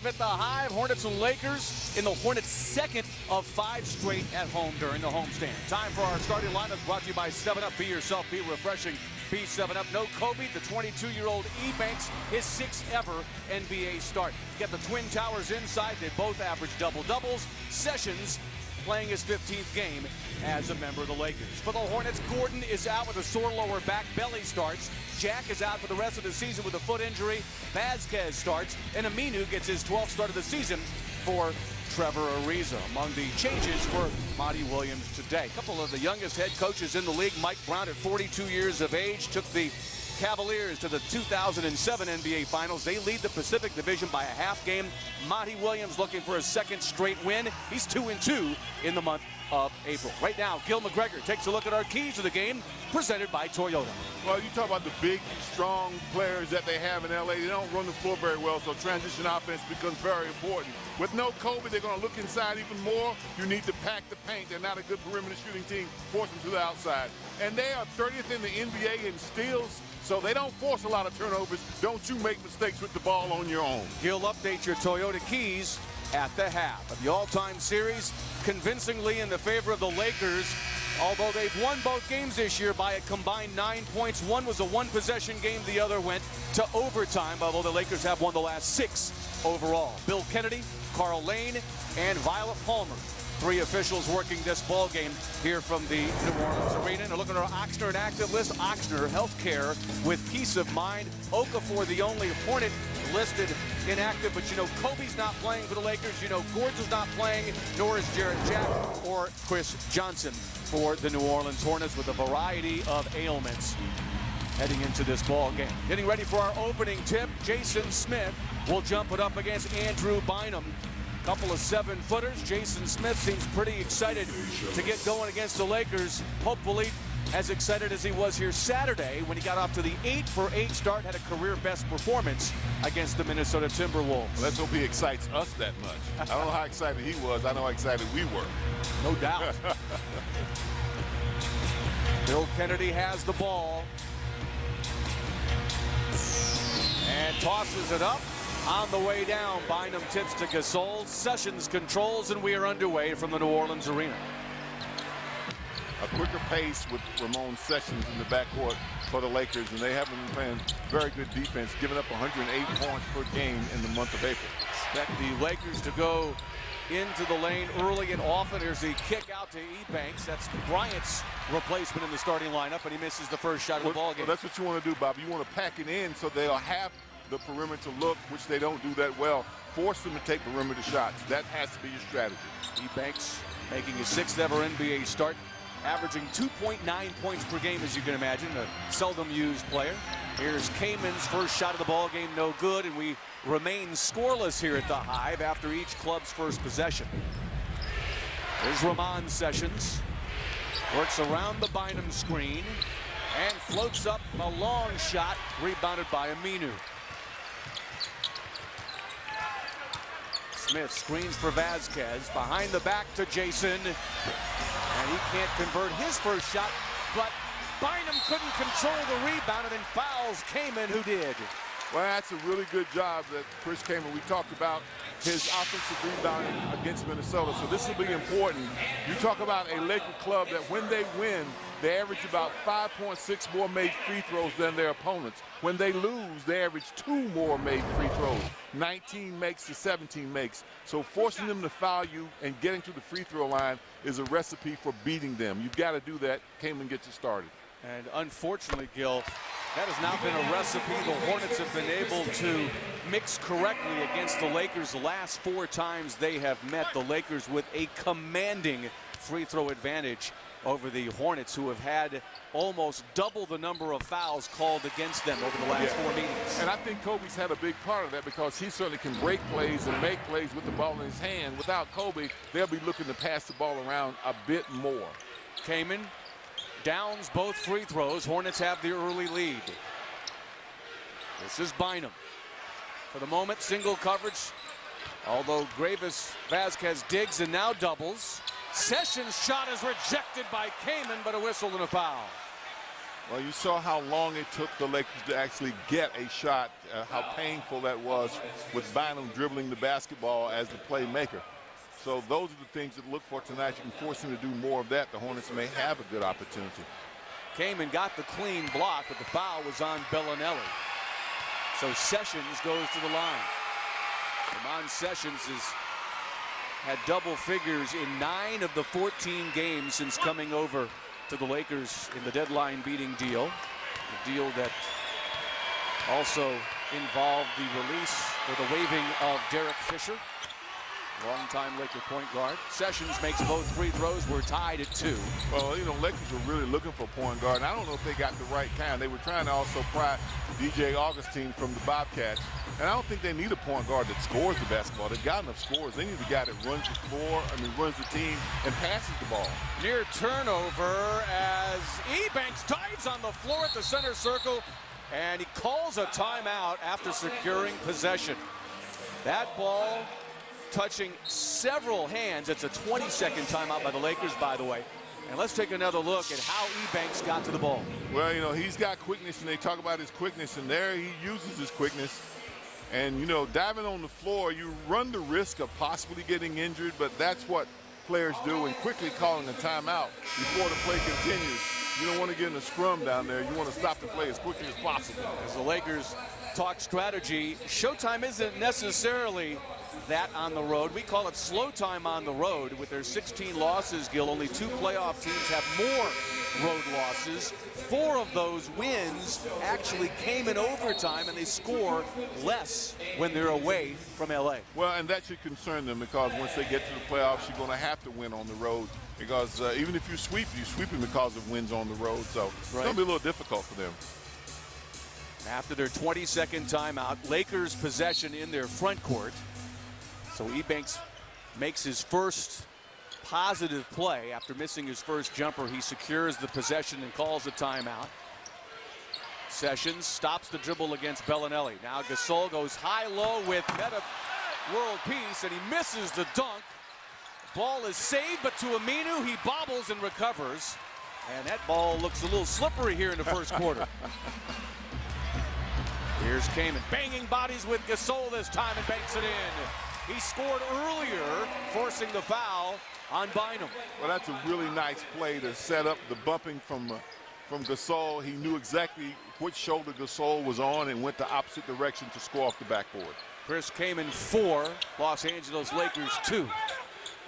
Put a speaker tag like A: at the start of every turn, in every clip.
A: live at the Hive. Hornets and Lakers in the Hornets' second of 5 straight at home during the homestand. Time for our starting lineup, brought to you by 7-Up. Be yourself, be refreshing. Be 7-Up. No Kobe, the 22-year-old Ebanks, his 6th ever NBA start. Get the Twin Towers inside. They both average double-doubles. Sessions playing his 15th game as a member of the Lakers. For the Hornets, Gordon is out with a sore lower back. Belly starts. Jack is out for the rest of the season with a foot injury. Vasquez starts. And Aminu gets his 12th start of the season for Trevor Ariza. Among the changes for Monty Williams today. A couple of the youngest head coaches in the league. Mike Brown at 42 years of age took the Cavaliers to the 2007 NBA Finals. They lead the Pacific Division by a half game. Monty Williams looking for a second straight win. He's 2-2 in the month of April. Right now, Gil McGregor takes a look at our keys to the game, presented by Toyota.
B: Well, you talk about the big, strong players that they have in LA. They don't run the floor very well, so transition offense becomes very important. With no Kobe, they're going to look inside even more. You need to pack the paint. They're not a good perimeter shooting team. Force them to the outside. And they are 30th in the NBA in steals, so they don't force a lot of turnovers. Don't you make mistakes with the ball on your own.
A: He'll update your Toyota keys at the half of the all-time series, convincingly in the favor of the Lakers, although they've won both games this year by a combined 9 points. One was a one-possession game, the other went to overtime, although the Lakers have won the last 6 overall. Bill Kennedy, Carl Lane, and Violet Palmer, 3 officials working this ball game here from the New Orleans Arena. And look at our Oxnard active list. Oxnard Healthcare with peace of mind. Okafor, the only Hornet listed inactive, but you know Kobe's not playing for the Lakers. You know Gordon's not playing, nor is Jarrett Jack or Chris Johnson for the New Orleans Hornets, with a variety of ailments heading into this ball game. Getting ready for our opening tip, Jason Smith will jump it up against Andrew Bynum. Couple of 7-footers. Jason Smith seems pretty excited to get going against the Lakers. Hopefully as excited as he was here Saturday when he got off to the 8-for-8 start, had a career-best performance against the Minnesota Timberwolves.
B: Well, let's hope he excites us that much. I don't know how excited he was. I know how excited we were.
A: No doubt. Bill Kennedy has the ball and tosses it up. On the way down, Bynum tips to Gasol. Sessions controls, and we are underway from the New Orleans Arena.
B: A quicker pace with Ramon Sessions in the backcourt for the Lakers, and they haven't been playing very good defense, giving up 108 points per game in the month of April.
A: Expect the Lakers to go into the lane early and often. There's the kick out to Ebanks. That's Bryant's replacement in the starting lineup, and he misses the first shot of the ball game.
B: Well, that's what you want to do, Bob. You want to pack it in so they'll have the perimeter look, which they don't do that well. Force them to take perimeter shots. That has to be your strategy.
A: Ebanks making his 6th ever NBA start, averaging 2.9 points per game, as you can imagine, a seldom used player. Here's Kamen's first shot of the ball game, no good, and we remain scoreless here at the Hive after each club's first possession. There's Ramon Sessions, works around the Bynum screen and floats up a long shot, rebounded by Aminu. Smith screens for Vasquez, behind the back to Jason, and he can't convert his first shot, but Bynum couldn't control the rebound and then fouls Kaman, who did.
B: Well, that's a really good job that Chris Kaman. We talked about his offensive rebounding against Minnesota, so this will be important. You talk about a Laker club that when they win, they average about 5.6 more made free throws than their opponents. When they lose, they average 2 more made free throws. 19 makes to 17 makes. So forcing them to foul you and getting to the free throw line is a recipe for beating them. You've got to do that. Kaman gets it started.
A: And unfortunately, Gil, that has not been a recipe the Hornets have been able to mix correctly against the Lakers. The last 4 times they have met, the Lakers with a commanding free throw advantage over the Hornets, who have had almost double the number of fouls called against them over the last 4 meetings.
B: And I think Kobe's had a big part of that, because he certainly can break plays and make plays with the ball in his hand. Without Kobe, they'll be looking to pass the ball around a bit more.
A: Kaman downs both free throws. Hornets have the early lead. This is Bynum. For the moment, single coverage, although Vasquez digs and now doubles. Sessions' shot is rejected by Kaman, but a whistle and a foul.
B: Well, you saw how long it took the Lakers to actually get a shot, how painful that was with Bynum dribbling the basketball as the playmaker. So those are the things to look for tonight. You can force him to do more of that. The Hornets may have a good opportunity.
A: Kamen got the clean block, but the foul was on Bellinelli. So Sessions goes to the line. Ramon Sessions has had double figures in 9 of the 14 games since coming over to the Lakers in the deadline beating deal. The deal that also involved the release or the waiving of Derek Fisher, longtime Laker point guard. Sessions makes both free throws. We're tied at 2.
B: Well, you know, Lakers were really looking for a point guard. And I don't know if they got the right kind. They were trying to also pry DJ Augustine from the Bobcats. And I don't think they need a point guard that scores the basketball. They've got enough scores. They need a guy that runs the floor, runs the team and passes the ball.
A: Near turnover as Ebanks dives on the floor at the center circle, and he calls a timeout after securing possession. That ball touching several hands. It's a 20-second timeout by the Lakers, by the way. And let's take another look at how Ebanks got to the ball.
B: Well, you know, he's got quickness, and they talk about his quickness, and there he uses his quickness. And, you know, diving on the floor, you run the risk of possibly getting injured, but that's what players do, and quickly calling a timeout before the play continues. You don't want to get in a scrum down there. You want to stop the play as quickly as possible.
A: As the Lakers talk strategy, showtime isn't necessarily that on the road. We call it slow time on the road. With their 16 losses, Gil, only 2 playoff teams have more road losses. 4 of those wins actually came in overtime, and they score less when they're away from LA.
B: Well, and that should concern them, because once they get to the playoffs, you're going to have to win on the road, because even if you sweep them because of wins on the road. So it's going to be a little difficult for them.
A: After their 20-second timeout, Lakers possession in their front court. So Ebanks makes his first positive play after missing his first jumper. He secures the possession and calls a timeout. Sessions stops the dribble against Bellinelli. Now Gasol goes high-low with meta world peace, and he misses the dunk. Ball is saved, but to Aminu, he bobbles and recovers. And that ball looks a little slippery here in the first quarter. Here's Kamen banging bodies with Gasol this time and banks it in. He scored earlier, forcing the foul on Bynum.
B: Well, that's a really nice play to set up the bumping from Gasol. He knew exactly which shoulder Gasol was on and went the opposite direction to score off the backboard.
A: Chris Kamen 4, Los Angeles Lakers 2.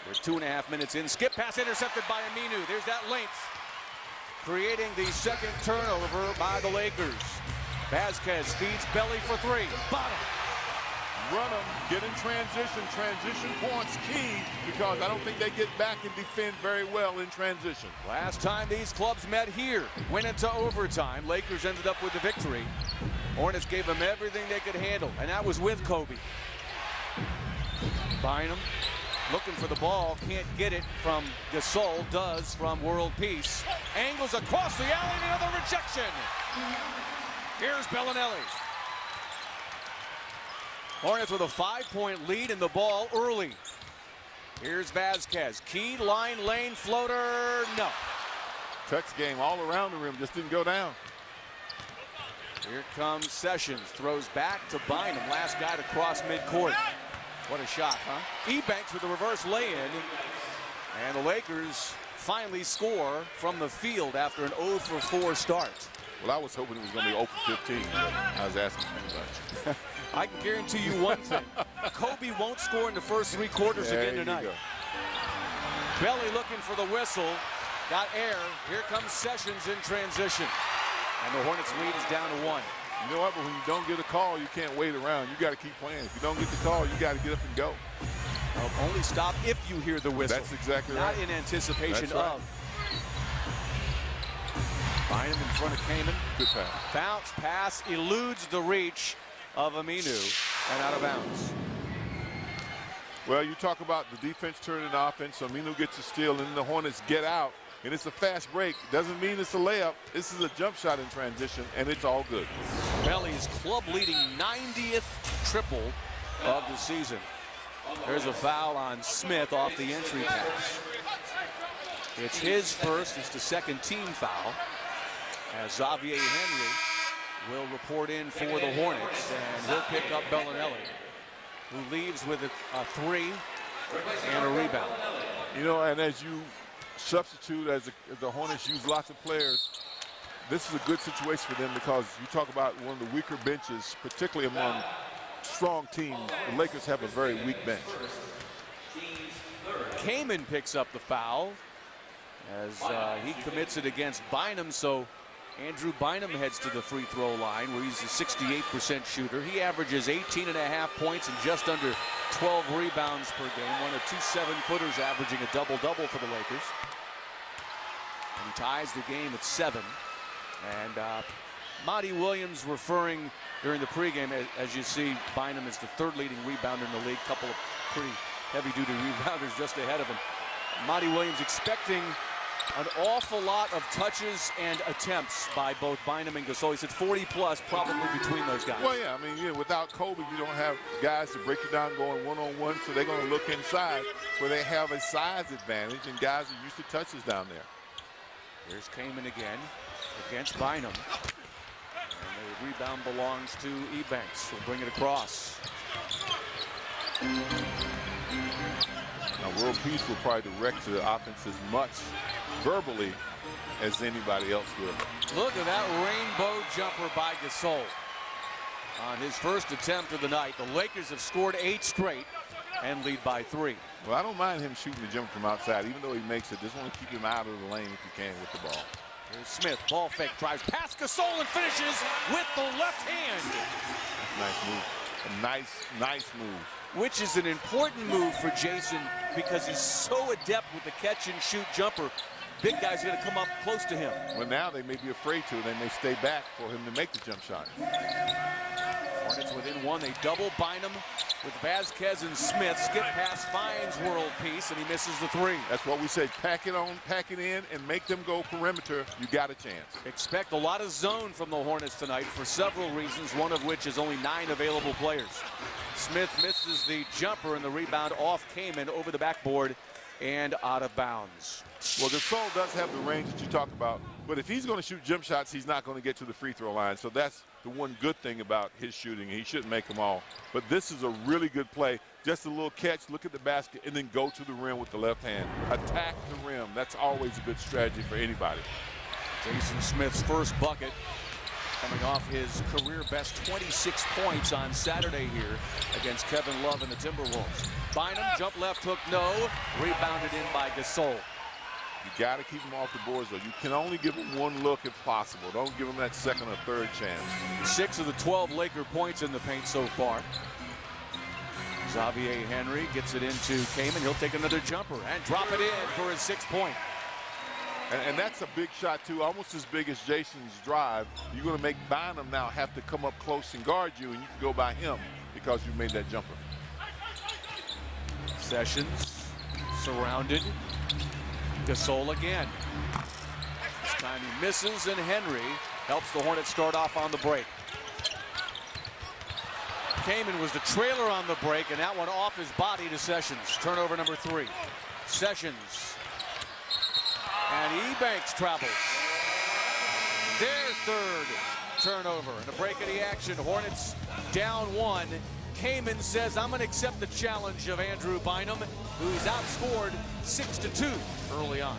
A: We're 2.5 minutes in. Skip pass intercepted by Aminu. There's that length, creating the second turnover by the Lakers. Vasquez feeds Belly for 3. Bottom.
B: Run them, get in transition. Transition points key, because I don't think they get back and defend very well in transition.
A: Last time these clubs met here, went into overtime. Lakers ended up with the victory. Hornets gave them everything they could handle, and that was with Kobe. Bynum looking for the ball, can't get it from Gasol, does from World Peace. Angles across the alley, another rejection. Here's Bellinelli. Hornets with a 5-point lead in the ball early. Here's Vasquez. Key line lane floater. No.
B: Touch game all around the rim, just didn't go down.
A: Here comes Sessions. Throws back to Bynum. Last guy to cross midcourt. What a shot, huh? Ebanks with a reverse lay-in. And the Lakers finally score from the field after an 0 for 4 start.
B: Well, I was hoping it was going to be 0 for 15. I was asking too much.
A: I can guarantee you one thing. Kobe won't score in the first 3 quarters again tonight. Belly looking for the whistle. Got air. Here comes Sessions in transition. And the Hornets lead is down to 1.
B: You know what? But when you don't get a call, you can't wait around. You got to keep playing. If you don't get the call, you got to get up and go.
A: Only stop if you hear the whistle.
B: That's exactly right.
A: Not in anticipation of. Bynum in front of Kamen.
B: Good pass.
A: Bounce pass eludes the reach of Aminu and out of bounds.
B: Well, you talk about the defense turning offense. So Aminu gets a steal, and the Hornets get out. And it's a fast break. Doesn't mean it's a layup. This is a jump shot in transition, and it's all good.
A: Belly's club-leading 90th triple of the season. There's a foul on Smith off the entry pass. It's his first. It's the second team foul. as Xavier Henry will report in for the Hornets, and he'll pick up Bellinelli, who leaves with a 3 and a rebound.
B: You know, and as you substitute, as the Hornets use lots of players, this is a good situation for them, because you talk about one of the weaker benches, particularly among strong teams. The Lakers have a very weak bench.
A: Kaman picks up the foul as he commits it against Bynum, so Andrew Bynum heads to the free throw line, where he's a 68% shooter. He averages 18.5 points and just under 12 rebounds per game. One of 2 7-footers averaging a double-double for the Lakers. And he ties the game at 7. And Monty Williams referring during the pregame, as you see, Bynum is the 3rd leading rebounder in the league. Couple of pretty heavy-duty rebounders just ahead of him. Monty Williams expecting an awful lot of touches and attempts by both Bynum and Gasol. He said 40+ probably between those guys.
B: Well, yeah, I mean, yeah, without Kobe, you don't have guys to break you down going one-on-one, so they're going to look inside where they have a size advantage, and guys are used to touches down there.
A: Here's Kaman again against Bynum. And the rebound belongs to Ebanks. He'll bring it across.
B: Now, World Peace will probably direct the offense as much verbally as anybody else will.
A: Look at that rainbow jumper by Gasol on his first attempt of the night. The Lakers have scored 8 straight and lead by 3.
B: Well, I don't mind him shooting the jumper from outside, even though he makes it. Just want to keep him out of the lane if you can with the ball.
A: Here's Smith, ball fake, drives past Gasol and finishes with the left hand.
B: Nice move. A nice move.
A: Which is an important move for Jason, because he's so adept with the catch and shoot jumper. Big guy's going to come up close to him.
B: Well, now they may be afraid to. They may stay back for him to make the jump shot.
A: Hornets within 1. They double Bynum with Vasquez and Smith. Skip pass finds World Peace, and he misses the 3.
B: That's what we say. Pack it on, pack it in, and make them go perimeter. You got a chance.
A: Expect a lot of zone from the Hornets tonight for several reasons, one of which is only 9 available players. Smith misses the jumper, and the rebound off Kaman over the backboard and out of bounds.
B: Well, Gasol does have the range that you talk about, but if he's going to shoot jump shots, he's not going to get to the free throw line. So that's the one good thing about his shooting. He shouldn't make them all. But this is a really good play. Just a little catch, look at the basket, and then go to the rim with the left hand. Attack the rim. That's always a good strategy for anybody.
A: Jason Smith's first bucket coming off his career best 26 points on Saturday here against Kevin Love and the Timberwolves. Bynum, jump left hook, no. Rebounded in by Gasol.
B: You got to keep them off the boards, though. You can only give them one look if possible. Don't give them that second or third chance.
A: 6 of the 12 Laker points in the paint so far. Xavier Henry gets it into Kaman. He'll take another jumper and drop it in for his 6th point.
B: And that's a big shot, too, almost as big as Jason's drive. You're going to make Bynum now have to come up close and guard you, and you can go by him because you made that jumper.
A: Sessions surrounded. Gasol again. This time he misses, and Henry helps the Hornets start off on the break. Kaman was the trailer on the break, and that one off his body to Sessions. Turnover number 3. Sessions. And Ebanks travels. Their 3rd turnover. And a break of the action. Hornets down 1. Kaman says, I'm going to accept the challenge of Andrew Bynum, who's outscored 6-2 early on.